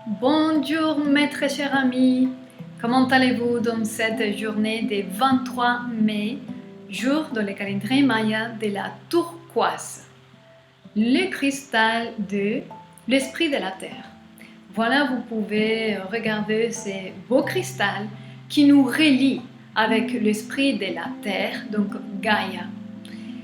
Bonjour mes très chers amis, comment allez-vous dans cette journée du 23 mai, jour dans le calendrier maya de la turquoise, le cristal de l'esprit de la terre. Voilà, vous pouvez regarder ces beaux cristals qui nous relient avec l'esprit de la terre, donc Gaïa.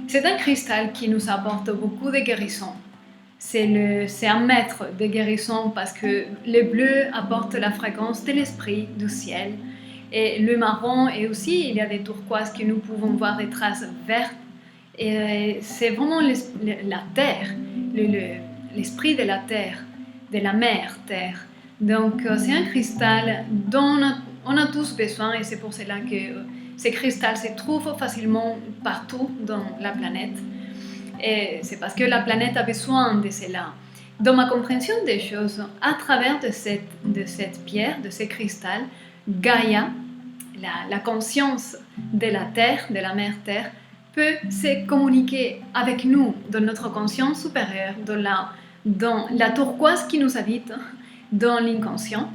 C'est un cristal qui nous apporte beaucoup de guérison. C'est un maître de guérison parce que le bleu apporte la fréquence de l'esprit, du ciel. Et le marron, et aussi il y a des turquoises que nous pouvons voir des traces vertes. Et c'est vraiment la terre, l'esprit de la terre, de la mère terre. Donc c'est un cristal dont on a tous besoin et c'est pour cela que ces cristals se trouvent facilement partout dans la planète. Et c'est parce que la planète a besoin de cela. Dans ma compréhension des choses, à travers de cette pierre, de ces cristals, Gaïa, la conscience de la Terre, de la mère Terre, peut se communiquer avec nous dans notre conscience supérieure, dans la turquoise qui nous habite, dans l'inconscient.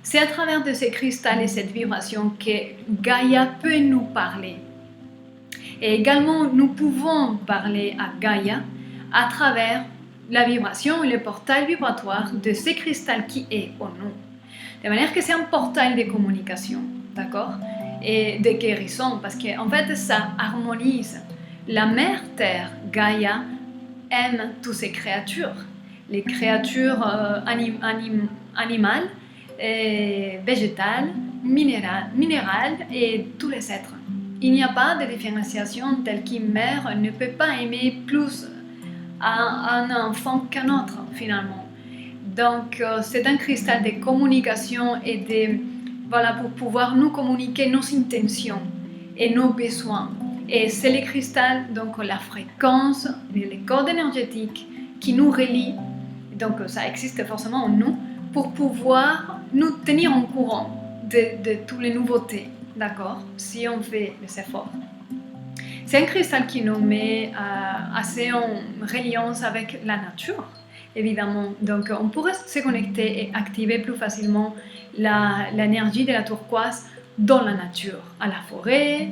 C'est à travers de ces cristals et cette vibration que Gaïa peut nous parler. Et également, nous pouvons parler à Gaïa à travers la vibration et le portail vibratoire de ce cristal qui est en nous. De manière que c'est un portail de communication, d'accord? Et de guérison, parce qu'en fait, ça harmonise. La mère Terre, Gaïa, aime toutes ces créatures. Les créatures animales, végétales, minérales et tous les êtres. Il n'y a pas de différenciation telle qu'une mère ne peut pas aimer plus un enfant qu'un autre finalement. Donc c'est un cristal de communication et pour pouvoir nous communiquer nos intentions et nos besoins. Et c'est le cristal, donc la fréquence, les codes énergétiques qui nous relient. Donc ça existe forcément en nous pour pouvoir nous tenir en courant de toutes les nouveautés. D'accord, si on fait les efforts. C'est un cristal qui nous met assez en reliance avec la nature, évidemment. Donc, on pourrait se connecter et activer plus facilement l'énergie de la turquoise dans la nature, à la forêt,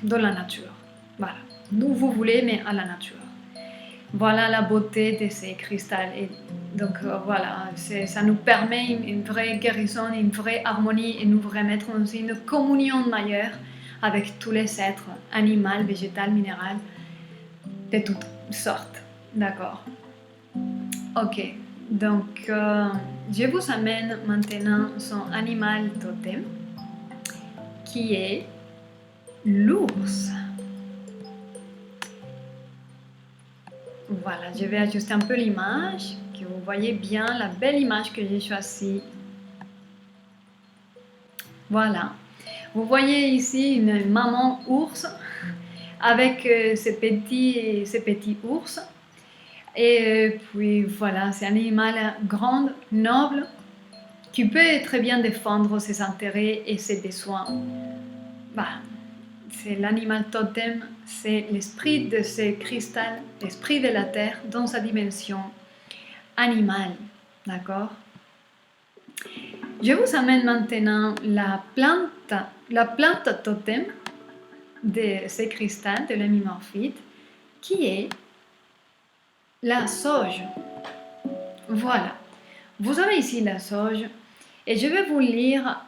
dans la nature. Voilà, d'où vous voulez, mais à la nature. Voilà la beauté de ces cristals. Et donc voilà, ça nous permet une vraie guérison, une vraie harmonie et nous remettre dans une communion meilleure avec tous les êtres, animaux, végétal, minéral, de toutes sortes. D'accord. Ok, donc je vous amène maintenant son animal totem qui est l'ours. Voilà, je vais ajuster un peu l'image, que vous voyez bien la belle image que j'ai choisie. Voilà, vous voyez ici une maman ours avec ses petits ours. Et puis voilà, c'est un animal grand, noble, qui peut très bien défendre ses intérêts et ses besoins. Voilà. C'est l'animal totem, c'est l'esprit de ce cristal, l'esprit de la terre dans sa dimension animale, d'accord? Je vous amène maintenant la plante totem de ce cristal de l'hémimorphite qui est la sauge. Voilà, vous avez ici la sauge et je vais vous lire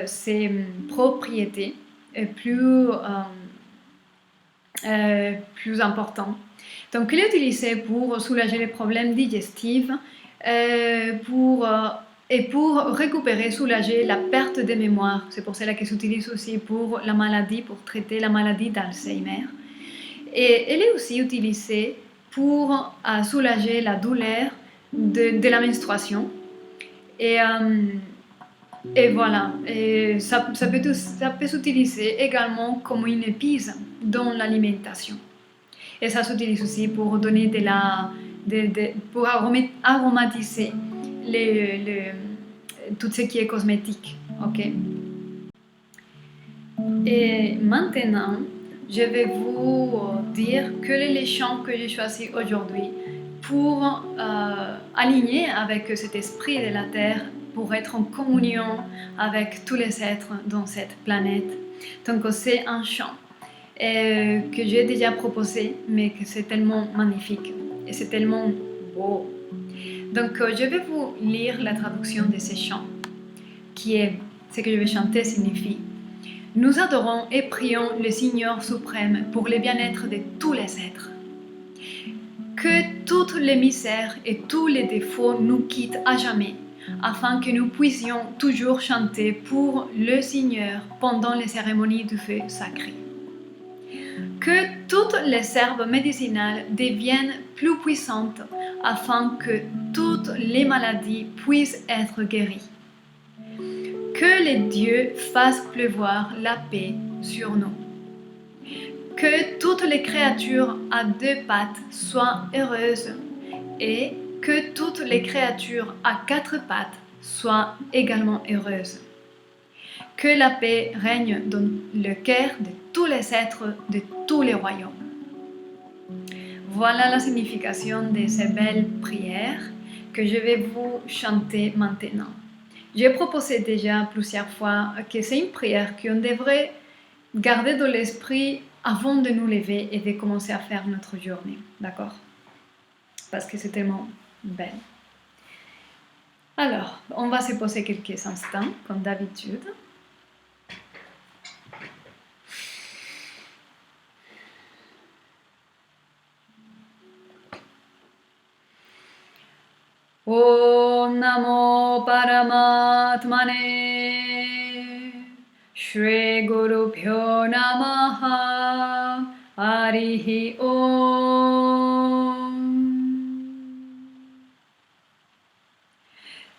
ses propriétés plus important. Donc, il est utilisé pour soulager les problèmes digestifs, et pour récupérer, soulager la perte de mémoire. C'est pour cela qu'il s'utilise aussi pour la maladie, pour traiter la maladie d'Alzheimer. Et elle est aussi utilisée pour soulager la douleur de la menstruation. Et voilà, et ça peut s'utiliser également comme une épice dans l'alimentation. Et ça s'utilise aussi pour donner pour aromatiser tout ce qui est cosmétique. Ok. Et maintenant, je vais vous dire quel est le chant que j'ai choisi aujourd'hui pour aligner avec cet esprit de la Terre, pour être en communion avec tous les êtres dans cette planète. Donc c'est un chant que j'ai déjà proposé, mais que c'est tellement magnifique et c'est tellement beau. Donc je vais vous lire la traduction de ce chant, qui est ce que je vais chanter signifie: nous adorons et prions le Seigneur suprême pour le bien-être de tous les êtres. Que toutes les misères et tous les défauts nous quittent à jamais, afin que nous puissions toujours chanter pour le Seigneur pendant les cérémonies du feu sacré. Que toutes les herbes médicinales deviennent plus puissantes, afin que toutes les maladies puissent être guéries. Que les dieux fassent pleuvoir la paix sur nous. Que toutes les créatures à deux pattes soient heureuses et que toutes les créatures à quatre pattes soient également heureuses. Que la paix règne dans le cœur de tous les êtres de tous les royaumes. Voilà la signification de ces belles prières que je vais vous chanter maintenant. J'ai proposé déjà plusieurs fois que c'est une prière qu'on devrait garder dans l'esprit avant de nous lever et de commencer à faire notre journée, d'accord? Parce que c'est tellement belle. Alors, on va se poser quelques instants, comme d'habitude. Om Namo Paramatmane Shri Guru Pyo Namaha Harihi Om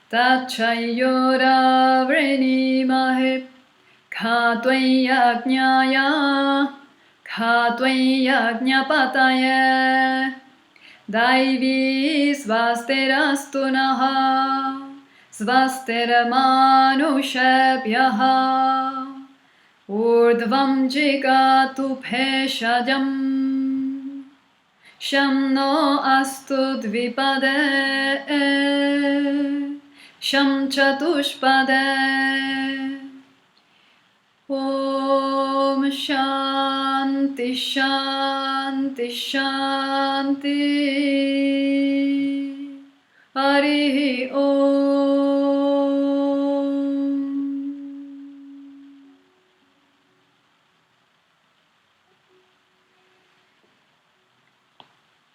Tachayora Vrenimahe Khatwayajnaya Khatwayajnapataye Daivi svasterastu naha svastermanushabhyaha urdhvam jigatu bheshajam shamno astu dvipade sham chatushpade Om Shanti Shanti Shanti Harihi Om.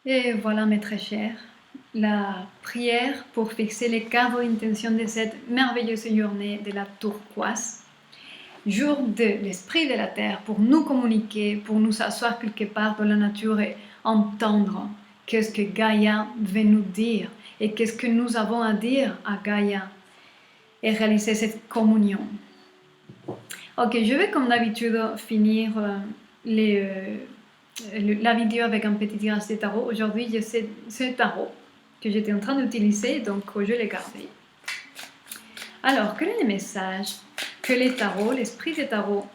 Et voilà mes très chers, la prière pour fixer les cadres intentions de cette merveilleuse journée de la turquoise. Jour de l'esprit de la terre, pour nous communiquer, pour nous asseoir quelque part dans la nature et entendre qu'est-ce que Gaïa veut nous dire et qu'est-ce que nous avons à dire à Gaïa et réaliser cette communion. Ok, je vais comme d'habitude finir la vidéo avec un petit tirage de tarot. Aujourd'hui, j'ai ce tarot que j'étais en train d'utiliser, donc je l'ai gardé. Alors, quel est le message que les tarots, l'esprit des tarots,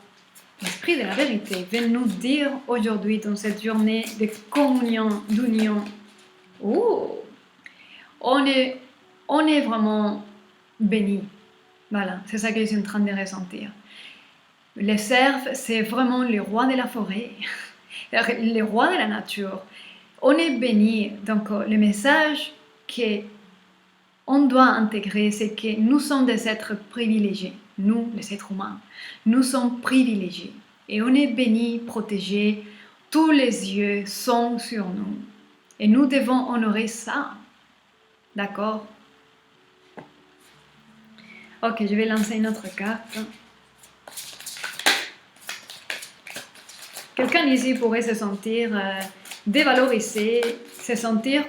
l'esprit de la vérité veut nous dire aujourd'hui dans cette journée de communion, d'union? Oh, on est vraiment bénis. Voilà, c'est ça que je suis en train de ressentir. Les cerfs, c'est vraiment les rois de la forêt, les rois de la nature. On est bénis. Donc, le message qu'on doit intégrer, c'est que nous sommes des êtres privilégiés. Nous, les êtres humains, nous sommes privilégiés. Et on est bénis, protégés. Tous les yeux sont sur nous. Et nous devons honorer ça. D'accord? Ok, je vais lancer une autre carte. Quelqu'un ici pourrait se sentir dévalorisé, se sentir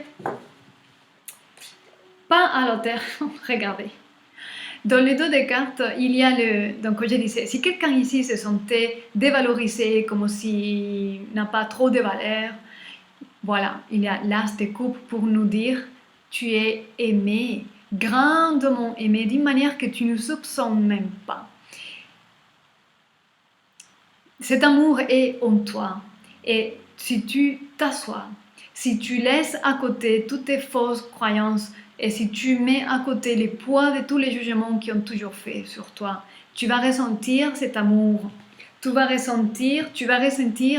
pas à la hauteur. Regardez. Dans les deux des cartes, il y a donc je disais, si quelqu'un ici se sentait dévalorisé, comme s'il n'a pas trop de valeur, voilà, il y a l'as de coupe pour nous dire, tu es aimé, grandement aimé, d'une manière que tu ne soupçonnes même pas. Cet amour est en toi. Et si tu t'assois, si tu laisses à côté toutes tes fausses croyances et si tu mets à côté les poids de tous les jugements qui ont toujours fait sur toi, tu vas ressentir cet amour. Tu vas ressentir,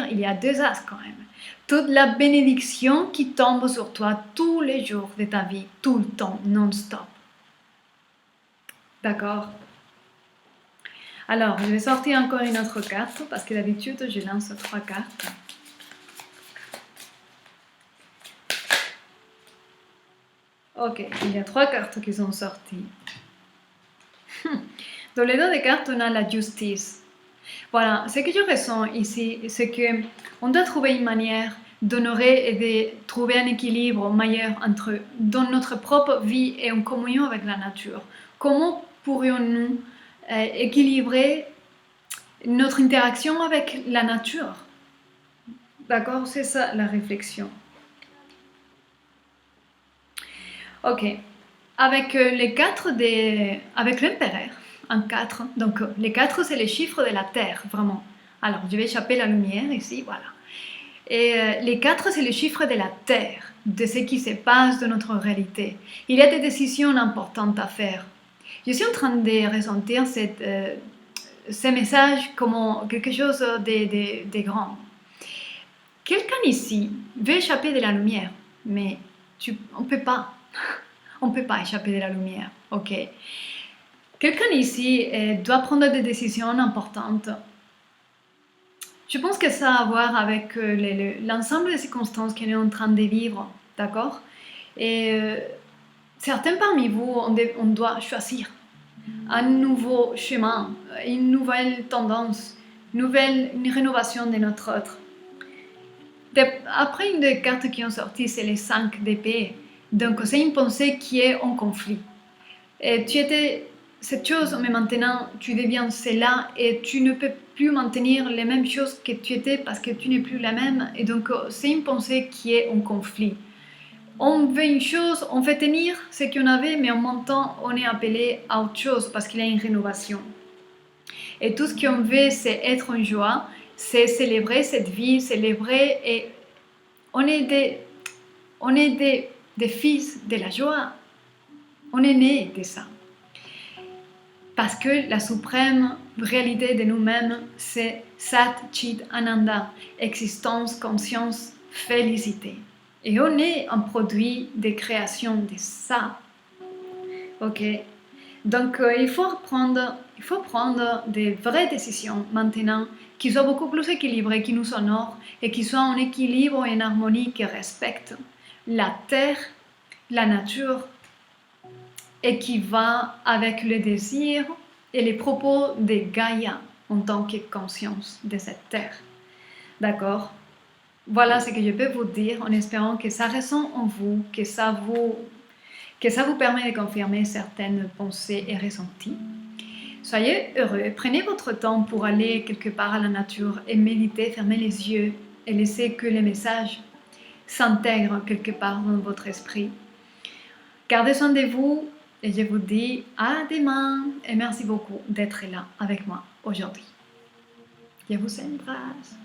il y a deux as quand même, toute la bénédiction qui tombe sur toi tous les jours de ta vie, tout le temps, non-stop. D'accord? Alors, je vais sortir encore une autre carte parce que d'habitude, je lance 3 cartes. Ok, il y a 3 cartes qui sont sorties. Dans les 2 des cartes, on a la justice. Voilà, ce que je ressens ici, c'est que on doit trouver une manière d'honorer et de trouver un équilibre meilleur entre dans notre propre vie et en communion avec la nature. Comment pourrions-nous équilibrer notre interaction avec la nature? D'accord, c'est ça la réflexion. Ok, avec les 4 avec l'empereur, un 4, donc les 4 c'est les chiffres de la Terre, vraiment. Alors je vais échapper la lumière ici, voilà. Et les 4 c'est les chiffres de la Terre, de ce qui se passe dans notre réalité. Il y a des décisions importantes à faire. Je suis en train de ressentir ces messages comme quelque chose de grand. Quelqu'un ici veut échapper de la lumière, mais on ne peut pas. On ne peut pas échapper de la lumière, ok? Quelqu'un ici doit prendre des décisions importantes. Je pense que ça a à voir avec l'ensemble des circonstances qu'on est en train de vivre, d'accord? Et certains parmi vous, on doit choisir un nouveau chemin, une nouvelle tendance, une rénovation de notre être. Après, une des cartes qui ont sorti, c'est les 5 d'épée. Donc, c'est une pensée qui est en conflit. Et tu étais cette chose, mais maintenant, tu deviens cela et tu ne peux plus maintenir les mêmes choses que tu étais parce que tu n'es plus la même. Et donc, c'est une pensée qui est en conflit. On veut une chose, on fait tenir ce qu'on avait, mais en même temps, on est appelé à autre chose parce qu'il y a une rénovation. Et tout ce qu'on veut, c'est être en joie, c'est célébrer cette vie, célébrer et on est des fils de la joie. On est né de ça. Parce que la suprême réalité de nous-mêmes, c'est Sat Chit Ananda, existence, conscience, félicité. Et on est un produit de création de ça. Ok? Donc il faut prendre des vraies décisions maintenant qui soient beaucoup plus équilibrées, qui nous honorent et qui soient en équilibre et en harmonie, qui respectent la terre, la nature et qui va avec le désir et les propos de Gaïa en tant que conscience de cette terre. D'accord? Voilà ce que je peux vous dire en espérant que ça ressent en vous, que ça vous permet de confirmer certaines pensées et ressentis. Soyez heureux, prenez votre temps pour aller quelque part à la nature et méditer, fermez les yeux et laissez que les messages s'intègrent quelque part dans votre esprit. Gardez soin de vous et je vous dis à demain et merci beaucoup d'être là avec moi aujourd'hui. Je vous embrasse.